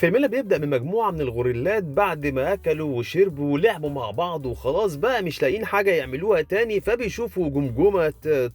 فيلمنا بيبدأ بمجموعة من الغوريلات بعد ما أكلوا وشربوا ولعبوا مع بعض وخلاص بقى مش لاقيين حاجة يعملوها تاني، فبيشوفوا جمجمة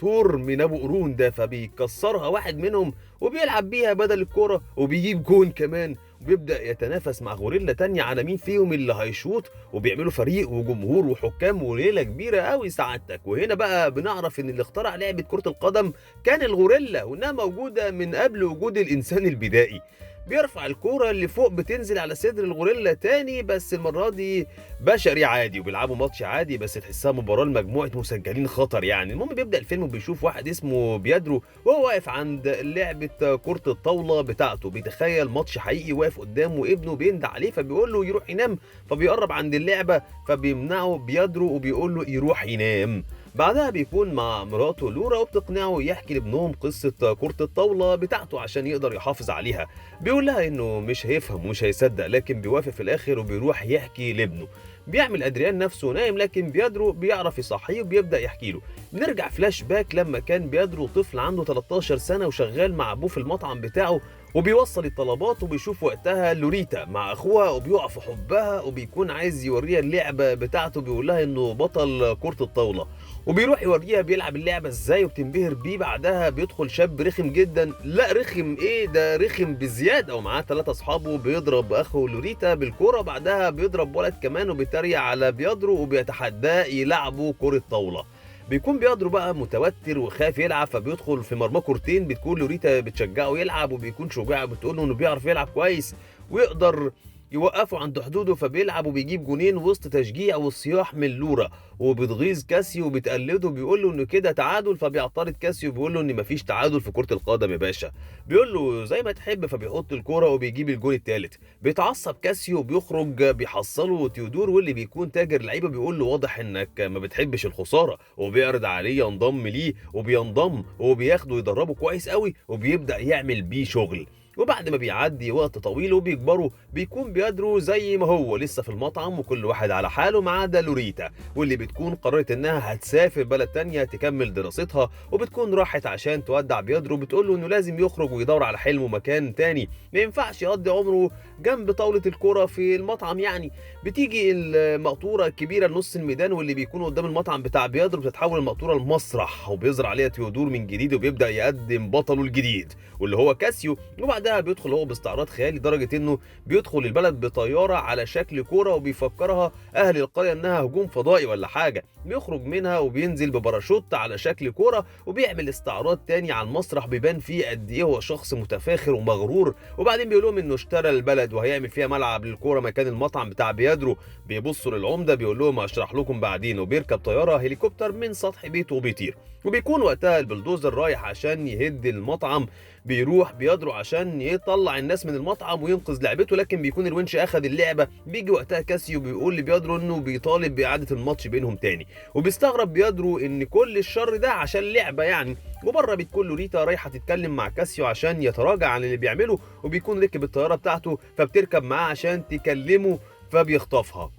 طور من أبو قرون ده، فبيكسرها واحد منهم وبيلعب بيها بدل الكرة وبيجيب جون كمان، وبيبدأ يتنافس مع غوريلا تانية على مين فيهم اللي هيشوط، وبيعملوا فريق وجمهور وحكام وليلة كبيرة قوي سعادتك. وهنا بقى بنعرف إن اللي اخترع لعبة كرة القدم كان الغوريلا، وإنها موجودة من قبل وجود الإنسان البدائي. بيرفع الكورة اللي فوق بتنزل على صدر الغوريلا تاني، بس المرة دي بشري عادي، وبيلعبوا ماتش عادي بس تحسها مباراة لمجموعة مسجلين خطر يعني. المهم بيبدأ الفيلم وبيشوف واحد اسمه بيادرو وهو واقف عند لعبة كرة الطاولة بتاعته، بيتخيل ماتش حقيقي واقف قدامه ابنه بيندع عليه فبيقول له يروح ينام، فبيقرب عند اللعبة فبيمنعه بيادرو وبيقول له يروح ينام. بعدها بيكون مع مراته لورا وبتقنعه يحكي لابنهم قصة كرة الطاولة بتاعته عشان يقدر يحافظ عليها. بيقول لها انه مش هيفهم ومش هيصدق، لكن بيوافق في الاخر وبيروح يحكي لابنه. بيعمل ادريان نفسه نايم، لكن بيادرو بيعرف يصحيه وبيبدا يحكي له. بنرجع فلاش باك لما كان بيادرو طفل عنده 13 سنه وشغال مع ابوه في المطعم بتاعه، وبيوصل الطلبات، وبيشوف وقتها لوريتا مع اخوها وبيقع في حبها وبيكون عايز يوريها اللعبه بتاعته، بيقول لها انه بطل كره الطاوله، وبيروح يوريها بيلعب اللعبه ازاي وبتنبهر بيه. بعدها بيدخل شاب رخم جدا، لا رخم ايه ده، رخم بزياده، ومعاه 3 اصحابه، بيضرب اخو لوريتا بالكوره، بعدها بيضرب ولد كمان وبيتريق على بيادرو وبيتحداه يلعبوا كره طاوله. بيكون بيادرو بقى متوتر وخايف يلعب، فبيدخل في مرمى كورتين، بتكون لوريتا بتشجعه يلعب وبيكون شجاع بتقول له انه بيعرف يلعب كويس ويقدر يوقفوا عند حدوده، فبيلعب وبيجيب جونين وسط تشجيع وصياح من لورا، وبتغيظ كاسيو وبتقلده بيقول له انه كده تعادل، فبيعترض كاسيو بيقول له ان مفيش تعادل في كرة القدم يا باشا. بيقول له زي ما تحب، فبيحط الكرة وبيجيب الجون الثالث. بيتعصب كاسيو وبيخرج بيحصله تيودور، واللي بيكون تاجر لعيبه بيقول له واضح انك ما بتحبش الخسارة، وبيعرض عليه ينضم ليه وبينضم وبياخده يدربه كويس قوي وبيبدأ يعمل بيه شغل. وبعد ما بيعدي وقت طويل وبيكبروا بيكون بيادرو زي ما هو لسه في المطعم وكل واحد على حاله ما عدا لوريتا، واللي بتكون قررت انها هتسافر بلد تانية تكمل دراستها، وبتكون راحت عشان تودع بيادرو، بتقول له انه لازم يخرج ويدور على حلمه مكان تاني، ما ينفعش يقضي عمره جنب طاولة الكرة في المطعم يعني. بتيجي المقطورة الكبيرة لنص الميدان واللي بيكون قدام المطعم بتاع بيادرو بتتحول المقطورة لمسرح، وبيظهر عليها تيودور من جديد وبيبدأ يقدم بطله الجديد واللي هو كاسيو. وبعدها بيدخل هو باستعراض خيالي لدرجة انه بيدخل البلد بطيارة على شكل كورة وبيفكرها اهل القرية انها هجوم فضائي ولا حاجة، بيخرج منها وبينزل بباراشوت على شكل كورة وبيعمل استعراض تاني على المسرح بيبان فيه قد ايه هو شخص متفاخر ومغرور. وبعدين بيقول لهم انه اشترى البلد وهيعمل فيها ملعب للكورة مكان المطعم بتاع بيادرو. بيبصوا للعمدة بيقول لهم هشرح لكم بعدين، وبيركب طيارة هليكوبتر من سطح بيته وبيطير. وبيكون وقتها البلدوزر رايح عشان يهد المطعم، بيروح بيادرو عشان يطلع الناس من المطعم وينقذ لعبته، لكن بيكون الونش اخذ اللعبه. بيجي وقتها كاسيو بيقول لبيادرو انه بيطالب باعاده الماتش بينهم تاني، وبيستغرب بيادرو ان كل الشر ده عشان لعبه يعني. وبره بتكون لوريتا رايحه تتكلم مع كاسيو عشان يتراجع عن اللي بيعمله، وبيكون ركب الطياره بتاعته فبتركب معاه عشان تكلمه فبيخطفها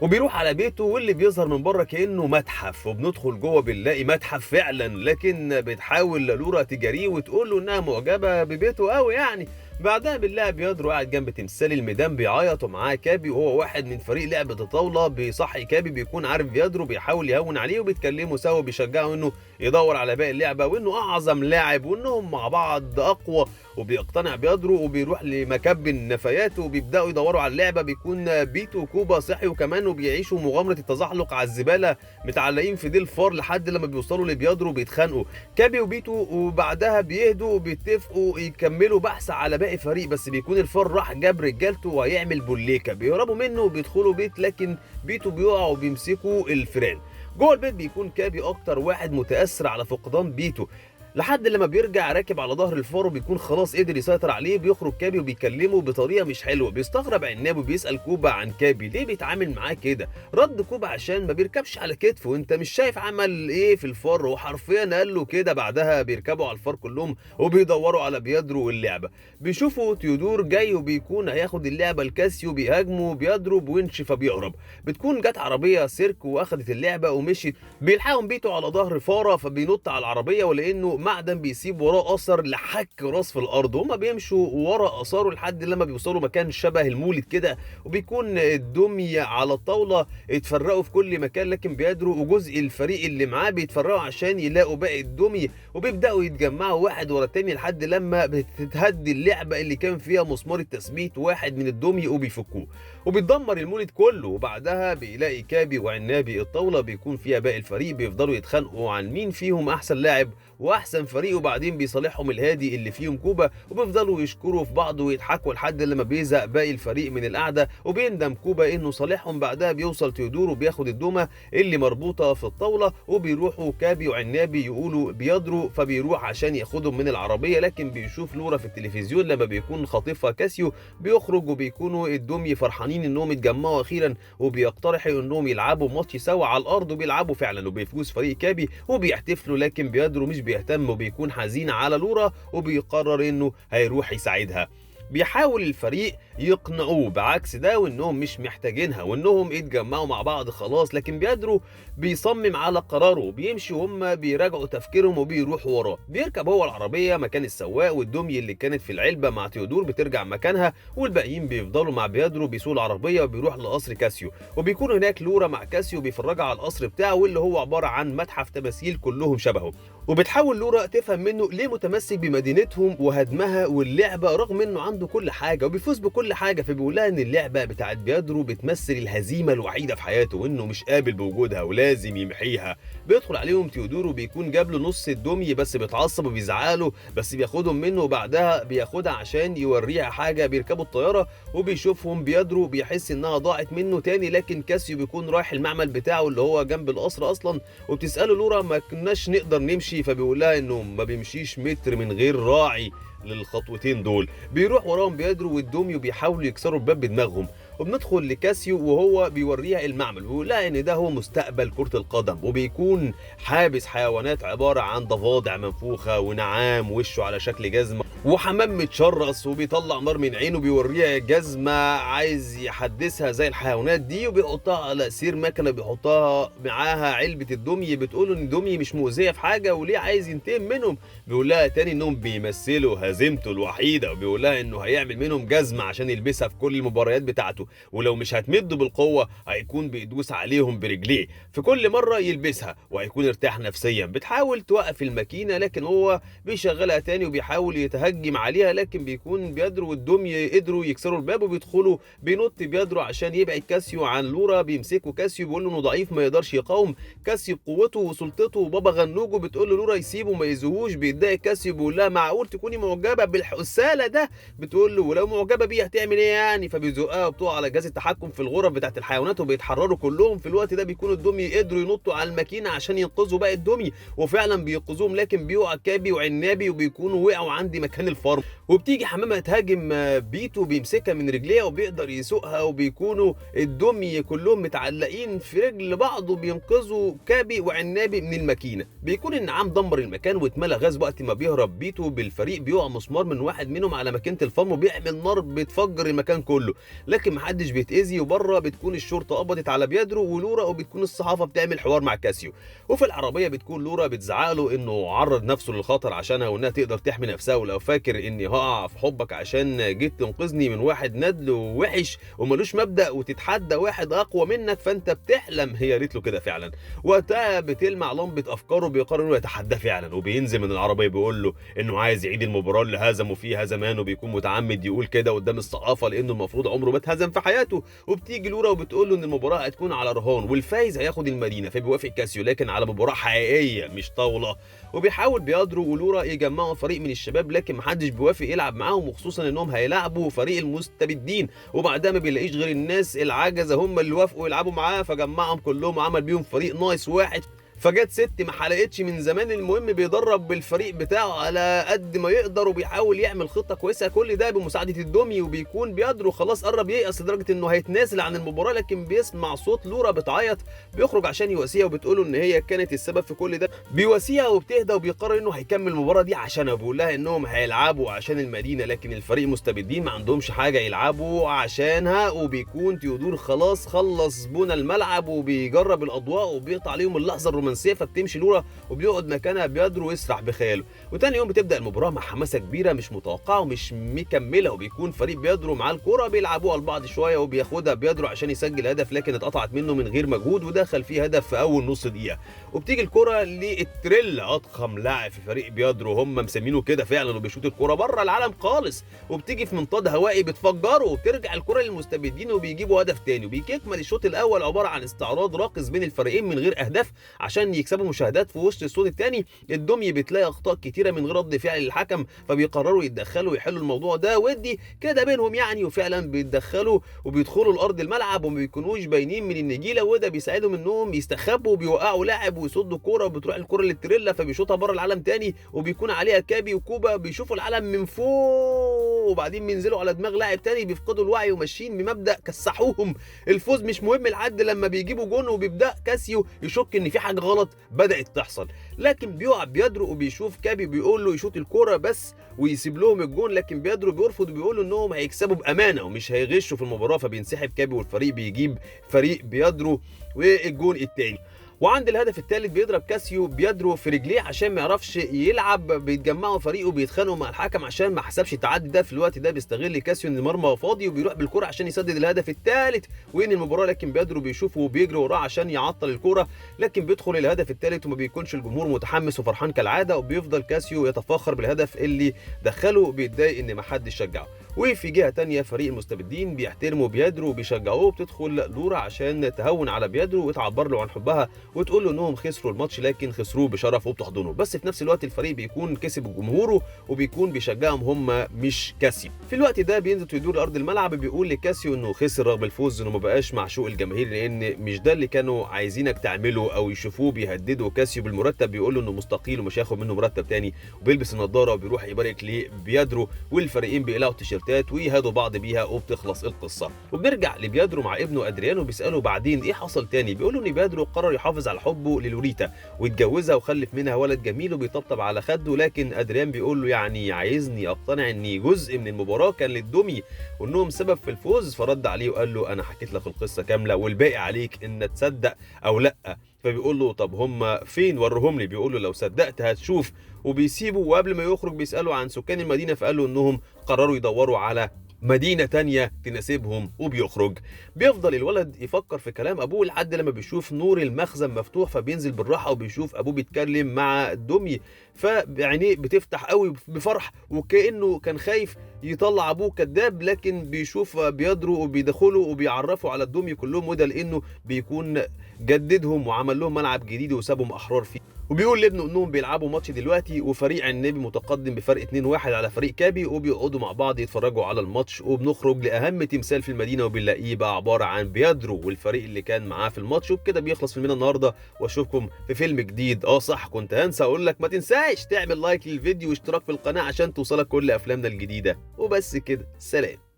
وبيروح على بيته، واللي بيظهر من بره كانه متحف، وبندخل جوه بنلاقي متحف فعلا، لكن بتحاول لورا تجاريه وتقول له انها معجبه ببيته قوي يعني. بعدها بنلاقي بيادرو قاعد جنب تمثال الميدان بيعيط ومعاه كابي وهو واحد من فريق لعبه الطاوله، بيصحي كابي بيكون عارف بيادرو بيحاول يهون عليه وبيتكلموا سوا بيشجعوا انه يدور على باقي اللعبه وانه اعظم لاعب وانهم مع بعض اقوى. وبيقتنع بيادرو وبيروح لمكب النفايات وبيبداوا يدوروا على اللعبه. بيكون بيتو وكوبا صحي وكمان وبيعيشوا مغامره التزحلق على الزباله متعلقين في ديل فار لحد لما بيوصلوا لبيادرو بيتخانقوا كابي وبيتو، وبعدها بيهدوا وبيتفقوا يكملوا بحث على باقي فريق، بس بيكون الفار راح جاب رجالته وهيعمل بوليكا، بيهربوا منه وبيدخلوا بيت لكن بيتو بيقع وبيمسكوا الفيران. جوه البيت بيكون كابي اكتر واحد متاثر على فقدان بيتو لحد لما بيرجع راكب على ظهر الفار وبيكون خلاص قدر يسيطر عليه. بيخرج كابي وبيكلمه بطريقه مش حلوه، بيستغرب عناب وبيسال كوبا عن كابي ليه بيتعامل معاه كده. رد كوبا عشان ما بيركبش على كتفه، وانت مش شايف عمل ايه في الفار، وحرفيا قال له كده. بعدها بيركبوا على الفار كلهم وبيدوروا على بيادرو واللعبه. بيشوفوا تيودور جاي وبيكون هياخد اللعبه لكاسيو، بيهاجموا بيضرب ونش فبيهرب. بتكون جت عربيه سيرك واخدت اللعبه ومشيت، بيلحقهم بيتو على ظهر فاره فبينط على العربيه ولانه معدن بيسيب وراه اثر لحك راس في الارض، هما بيمشوا ورا اثاره لحد لما بيوصلوا مكان شبه المولد كده، وبيكون الدمي على الطاوله اتفرقوا في كل مكان، لكن بيدروا وجزء الفريق اللي معاه بيتفرقوا عشان يلاقوا باقي الدمي، وبيبداوا يتجمعوا واحد ورا التاني لحد لما بتتهدي اللعبه اللي كان فيها مسمار التثبيت واحد من الدمي وبيفكوه، وبيتدمر المولد كله. وبعدها بيلاقي كابي وعنابي الطاوله بيكون فيها باقي الفريق، بيفضلوا يتخانقوا عن مين فيهم احسن لاعب واحسن فريق، وبعدين بيصالحهم الهادي اللي فيهم كوبا، وبيفضلوا يشكروا في بعض ويضحكوا لحد لما بيزهق باقي الفريق من القعده، وبيندم كوبا انه صالحهم. بعدها بيوصل تيودور وبياخد الدومه اللي مربوطه في الطاوله، وبيروحوا كابي وعنابي يقولوا بيضروا، فبيروح عشان ياخدهم من العربيه، لكن بيشوف لورا في التلفزيون لما بيكون خاطفها كاسيو بيخرج، وبيكونوا الدمي فرحانين انهم اتجمعوا اخيرا، وبيقترحوا انهم يلعبوا ماتش سوا على الارض، وبيلعبوا فعلا وبيفوز فريق كابي وبيحتفلوا، لكن بيدرو مش بيهتم وبيكون حزين على لورا، وبيقرر انه هيروح يساعدها. بيحاول الفريق يقنعوه بعكس ده وانهم مش محتاجينها وانهم اتجمعوا مع بعض خلاص، لكن بيدرو بيصمم على قراره، بيمشي وهم بيراجعوا تفكيرهم وبيروحوا وراه. بيركب هو العربيه مكان السواق، والدميه اللي كانت في العلبه مع تيودور بترجع مكانها، والباقيين بيفضلوا مع بيدرو بيسوق العربيه وبيروح لقصر كاسيو، وبيكون هناك لورا مع كاسيو بيفرجها على القصر بتاعه واللي هو عباره عن متحف تماثيل كلهم شبهه، وبتحاول لورا تفهم منه ليه متمسك بمدينتهم وهدمها واللعبه رغم انه عنده كل حاجه وبيفوز بكل حاجه. فبيقول لها ان اللعبه بتاعت بيدرو بتمثل الهزيمه الوحيده في حياته وانه مش قابل بوجودها ولازم يمحيها. بيدخل عليهم تيودور وبيكون جاب له نص الدمي بس بيتعصب وبيزعله، بس بياخدهم منه وبعدها بياخدها عشان يوريها حاجه. بيركبوا الطياره وبيشوفهم بيدرو بيحس انها ضاعت منه تاني، لكن كاسيو بيكون رايح المعمل بتاعه اللي هو جنب القصر اصلا، وبتساله لورا ما كناش نقدر نمشي، فبيقول لها انه ما بيمشيش متر من غير راعي للخطوتين دول. بيروح وراهم بيدرو والدمي وبيحاولوا يكسروا الباب بدماغهم، وبندخل لكاسيو وهو بيوريها المعمل ويقول لها ان ده هو مستقبل كرة القدم، وبيكون حابس حيوانات عبارة عن ضفادع منفوخة ونعام وشه على شكل جزمة وحمام متشرس وبيطلع نار من عينه، بيوريها جزمة عايز يحدثها زي الحيوانات دي، وبيحطها على سير مكنة بيحطها معاها علبة الدمي، بتقول ان الدمي مش مؤذية في حاجة وليه عايز ينتقم منهم. بيقول لها تاني انهم بيمثلوا هزيمته الوحيدة، وبيقول لها انه هيعمل منهم جزمة عشان يلبسها في كل المباريات بتاعته، ولو مش هتمده بالقوة هيكون بيدوس عليهم برجليه في كل مرة يلبسها وهيكون ارتاح نفسيا. بتحاول توقف الماكينة لكن هو بيشغلها تاني وبيحاول يتهجم عليها، لكن بيكون بيدرو والدمي قدروا يكسروا الباب وبيدخلوا. بينط بيدرو عشان يبعد كاسيو عن لورا، بيمسكوا كاسيو بيقول له انه ضعيف ما يقدرش يقاوم. كاسيو بقوته وسلطته وبابا غنوجه بتقول له لورا يسيبه ما يزهوش. بيتضايق كاسيو بيقول لها معقول تكوني معجبة بالحسالة ده؟ بتقول له ولو معجبة بيه هتعمل ايه يعني؟ فبيزقها وبتقع على جهاز التحكم في الغرف بتاعت الحيوانات وبيتحرروا كلهم. في الوقت ده بيكونوا الدمي قدروا ينطوا على الماكينه عشان ينقذوا باقي الدمي، وفعلا بينقذوهم، لكن بيقع كابي وعنابي وبيكونوا وقعوا عند مكان الفرن، وبتيجي حمامه تهاجم بيتو بيمسكها من رجليها وبيقدر يسوقها، وبيكونوا الدمي كلهم متعلقين في رجل بعض وبينقذوا كابي وعنابي من الماكينه. بيكون النعام دمر المكان واتملى غاز. وقت ما بيهرب بيتو بالفريق بيقع مسمار من واحد منهم على ماكينه الفرن وبيعمل نار بتفجر المكان كله، لكن محدش بيتأذي. وبره بتكون الشرطه قبضت على بيدرو ولورا، وبتكون الصحافه بتعمل حوار مع كاسيو. وفي العربيه بتكون لورا بتزعله انه عرض نفسه للخطر عشانها وانها تقدر تحمي نفسها، ولو فاكر اني هقع في حبك عشان جيت تنقذني من واحد ندل ووحش وملوش مبدأ وتتحدى واحد اقوى منك فانت بتحلم. هي قالت له كده فعلا. وقتها بتلمع لمبه افكاره، بيقرر انه يتحداه فعلا، وبينزل من العربيه بيقول له انه عايز يعيد المباراه اللي هزموا فيها زمان، وبيكون متعمد يقول كده قدام الصحافه لانه المفروض عمره ما اتهزم في حياته. وبتيجي لورا وبتقول له ان المباراه هتكون على رهان والفايز هياخد المدينه، فبيوافق كاسيو لكن على مباراه حقيقيه مش طاوله. وبيحاول بيدرو ولورا يجمعوا فريق من الشباب لكن محدش بيوافق يلعب معاهم، وخصوصا انهم هيلعبوا فريق المستبدين، وبعدها ما بيلاقيش غير الناس العجزه هم اللي وافقوا يلعبوا معاه، فجمعهم كلهم وعمل بيهم فريق ناقص واحد. فجت ست ما حلقتش من زمان. المهم بيدرب بالفريق بتاعه على قد ما يقدر وبيحاول يعمل خطه كويسه، كل ده بمساعده الدمي. وبيكون بيدرو خلاص قرب ييأس لدرجه انه هيتنازل عن المباراه، لكن بيسمع صوت لورا بتعيط، بيخرج عشان يواسيها وبتقوله ان هي كانت السبب في كل ده. بيواسيها وبتهدى وبيقرر انه هيكمل المباراه دي عشانها. بيقول لها انهم هيلعبوا عشان المدينه لكن الفريق مستبدين ما عندهمش حاجه يلعبوا عشانها. وبيكون تيودور خلاص خلص بنى الملعب وبيجرب الاضواء وبيقطع عليهم اللحظه الرومانسيه رومانسيه فبتمشي لورا وبيقعد مكانها بيدرو ويسرح بخياله. وتاني يوم بتبدا المباراه مع حماسه كبيره مش متوقعه ومش مكمله، وبيكون فريق بيدرو مع الكوره بيلعبوها لبعض شويه وبياخدها بيدرو عشان يسجل هدف، لكن اتقطعت منه من غير مجهود ودخل فيه هدف في اول نص دقيقه. وبتيجي الكوره للتريلا اضخم لاعب في فريق بيدرو، هم مسمينه كده فعلا، وبيشوط الكوره بره العالم خالص وبتيجي في منطاد هوائي بتفجره وبترجع الكوره للمستبدين وبيجيبوا هدف تاني. وبيكمل الشوط الاول عباره عن استعراض راقص بين الفريقين من غير اهداف عشان يكسبوا مشاهدات. في وسط الشوط الثاني الدمي بتلاقي اخطاء كتيره من غير رد فعل للحكم، فبيقرروا يتدخلوا ويحلوا الموضوع ده ودي كده بينهم يعني، وفعلا بيتدخلوا وبيدخلوا الارض الملعب وما بيكونوش باينين من النجيله، وده بيساعدهم انهم يستخبوا وبيوقعوا لاعب ويصدوا كوره وبتروح الكوره للتريلا فبيشوطها بره العالم تاني، وبيكون عليها كابي وكوبا بيشوفوا العالم من فوق وبعدين بينزلوا على دماغ لاعب تاني بيفقدوا الوعي وماشيين بمبدا كسحوهم. الفوز مش مهم لحد لما بيجيبوا جون وبيبدا كاسيو يشك ان في حاجه غلط بدات تحصل، لكن بيقع بيدرو وبيشوف كابي بيقول له يشوط الكوره بس ويسيب لهم الجون، لكن بيدرو بيرفض وبيقول له انهم هيكسبوا بامانه ومش هيغشوا في المباراه، فبينسحب كابي والفريق بيجيب فريق بيدرو والجون الثاني. وعند الهدف الثالث بيضرب كاسيو بيدرو في رجليه عشان ما يعرفش يلعب، بيتجمعوا فريقه بيتخانقوا مع الحكم عشان ما حسبش التعدي ده. في الوقت ده بيستغل كاسيو ان المرمى فاضي وبيروح بالكره عشان يسدد الهدف الثالث وين المباراه، لكن بيدرو بيشوفه وبيجري وراه عشان يعطل الكره، لكن بيدخل الهدف الثالث وما بيكونش الجمهور متحمس وفرحان كالعاده، وبيفضل كاسيو يتفاخر بالهدف اللي دخله، بيتضايق ان ما حدش شجعه. وفي جهه ثانيه فريق المستبدين بيحترموا بيدرو وبيشجعوه، وبتدخل لورا عشان تهون على بيدرو وتعبر له عن حبها وتقول له انهم خسروا الماتش لكن خسروه بشرف وبتحضنه، بس في نفس الوقت الفريق بيكون كسب جمهوره وبيكون بيشجعهم هم مش كاسيو. في الوقت ده بينزل ويدور ارض الملعب بيقول لكاسيو انه خسر رغم الفوز، انه ما بقاش معشوق الجماهير لان مش ده اللي كانوا عايزينك تعمله او يشوفوه. بيهددوا كاسيو بالمرتب، بيقول له انه مستقيل ومش هياخد منه مرتب تاني، وبيلبس النضاره وبيروح يبارك لبيدرو، والفريقين بيقلعوا التيشيرتات ويهادوا بعض بيها وبتخلص القصه. وبنرجع لبيدرو مع ابنه ادريانو بيساله بعدين ايه حصل تاني، بيقول له ان بيدرو قرر يحافظ على حبه للوريتا واتجوزها وخلف منها ولد جميل وبيطبطب على خده، لكن ادريان بيقول له يعني عايزني اقتنع ان جزء من المباراه كان للدمي وانهم سبب في الفوز، فرد عليه وقال له انا حكيت لك القصه كامله والباقي عليك ان تصدق او لا. فبيقول له طب هم فين ورهم لي، بيقول له لو صدقت هتشوف، وبيسيبه وقبل ما يخرج بيساله عن سكان المدينه فقال له انهم قرروا يدوروا على مدينة تانية تناسبهم وبيخرج. بيفضل الولد يفكر في كلام أبوه لحد لما بيشوف نور المخزن مفتوح فبينزل بالراحة وبيشوف أبوه بيتكلم مع الدمي، فعينيه بتفتح قوي بفرح وكأنه كان خايف يطلع أبوه كذاب، لكن بيشوف بيدرو وبيدخلوا وبيعرفوا على الدمي كلهم، وده لأنه بيكون جددهم وعمل لهم ملعب جديد وسابهم أحرار فيه. وبيقول لابنه انهم بيلعبوا ماتش دلوقتي وفريق عنابي متقدم بفرق 2-1 على فريق كابي، وبيقعدوا مع بعض يتفرجوا على الماتش، وبنخرج لاهم تمثال في المدينه وبنلاقيه بقى عباره عن بيدرو والفريق اللي كان معاه في الماتش. وبكده بيخلص فيلمنا النهارده واشوفكم في فيلم جديد. صح كنت هنسى اقول لك ما تنساش تعمل لايك للفيديو واشتراك في القناه عشان توصلك كل افلامنا الجديده، وبس كده سلام.